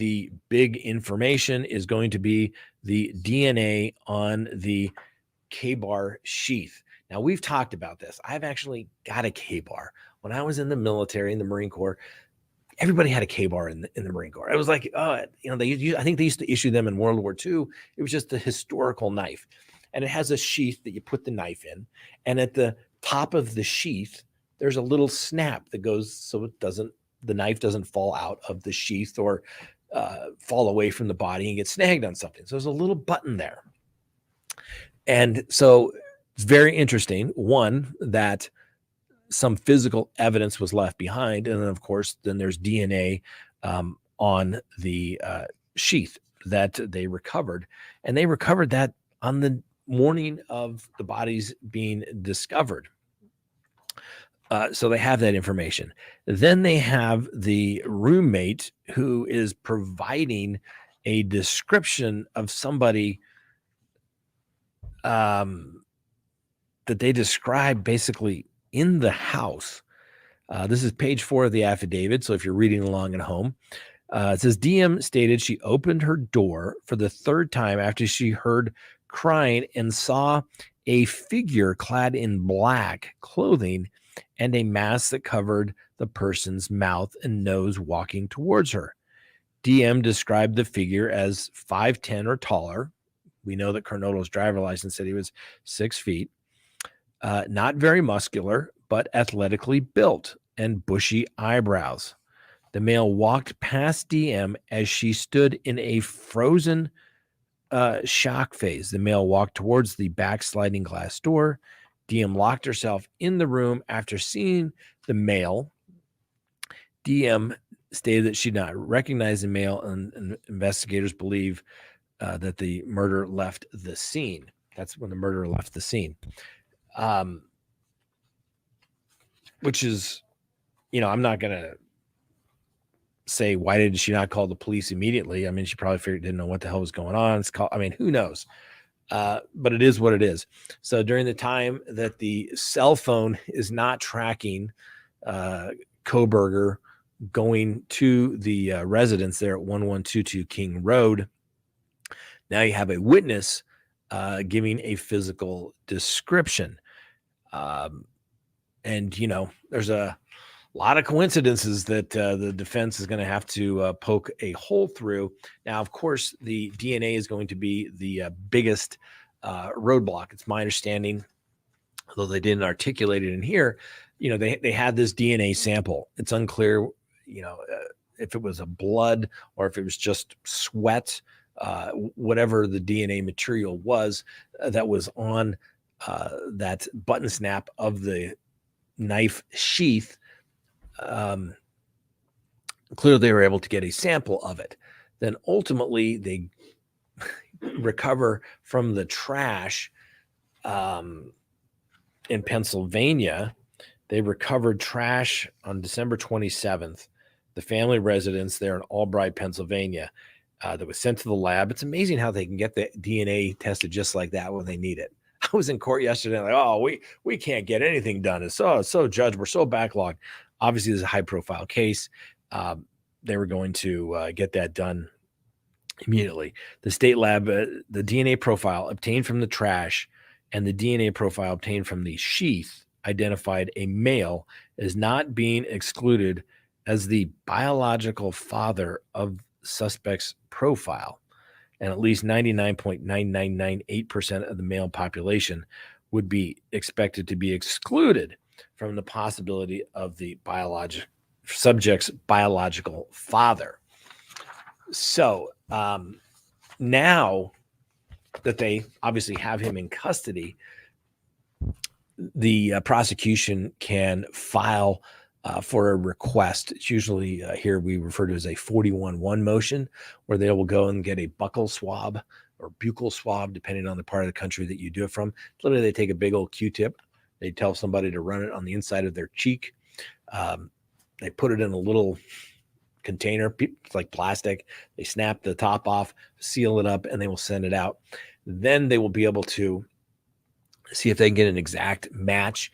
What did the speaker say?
the big information is going to be the DNA on the K-bar sheath. Now, we've talked about this. I've actually got a K-bar. When I was in the military, in the Marine Corps, everybody had a K-bar in the Marine Corps. It was like, I think they used to issue them in World War II. It was just a historical knife. And it has a sheath that you put the knife in. And at the top of the sheath, there's a little snap that goes so the knife doesn't fall out of the sheath or fall away from the body and get snagged on something. So there's a little button there. And so it's very interesting, one, that some physical evidence was left behind. And then, of course, then there's DNA on the sheath that they recovered. And they recovered that on the morning of the bodies being discovered. So they have that information. Then they have the roommate who is providing a description of somebody that they describe basically in the house. This is page 4 of the affidavit. So if you're reading along at home, it says DM stated she opened her door for the third time after she heard crying and saw a figure clad in black clothing and a mask that covered the person's mouth and nose walking towards her. DM described the figure as 5'10" or taller. We know that Cornotto's driver license said he was 6 feet. Not very muscular, but athletically built and bushy eyebrows. The male walked past DM as she stood in a frozen shock phase. The male walked towards the backsliding glass door. DM locked herself in the room after seeing the male. DM stated that she did not recognize the male, and investigators believe that the murder left the scene. That's when the murderer left the scene. Which is, I'm not going to say, why did she not call the police immediately? I mean, she probably didn't know what the hell was going on. Who knows? But it is what it is. So during the time that the cell phone is not tracking Kohberger going to the residence there at 1122 King Road, now you have a witness giving a physical description. And, there's a lot of coincidences that the defense is going to have to poke a hole through. Now, of course, the DNA is going to be the biggest roadblock. It's my understanding, although they didn't articulate it in here, they had this DNA sample. It's unclear, if it was a blood or if it was just sweat, whatever the DNA material was that was on that button snap of the knife sheath. Clearly they were able to get a sample of it. Then ultimately they recover from the trash in Pennsylvania. They recovered trash on December 27th, the family residence there in Albright, Pennsylvania, that was sent to the lab. It's amazing how they can get the DNA tested just like that when they need it. I was in court yesterday, like, we can't get anything done. It's so judge, we're so backlogged. Obviously, this is a high-profile case. They were going to get that done immediately. The state lab, the DNA profile obtained from the trash and the DNA profile obtained from the sheath identified a male as not being excluded as the biological father of suspect's profile. And at least 99.9998% of the male population would be expected to be excluded from the possibility of the subject's biological father. So now that they obviously have him in custody, the prosecution can file for a request. It's usually here we refer to as a 41-1 motion, where they will go and get a buccal swab or buccal swab, depending on the part of the country that you do it from. Literally, they take a big old Q-tip. They tell somebody to run it on the inside of their cheek. They put it in a little container, it's like plastic. They snap the top off, seal it up, and they will send it out. Then they will be able to see if they can get an exact match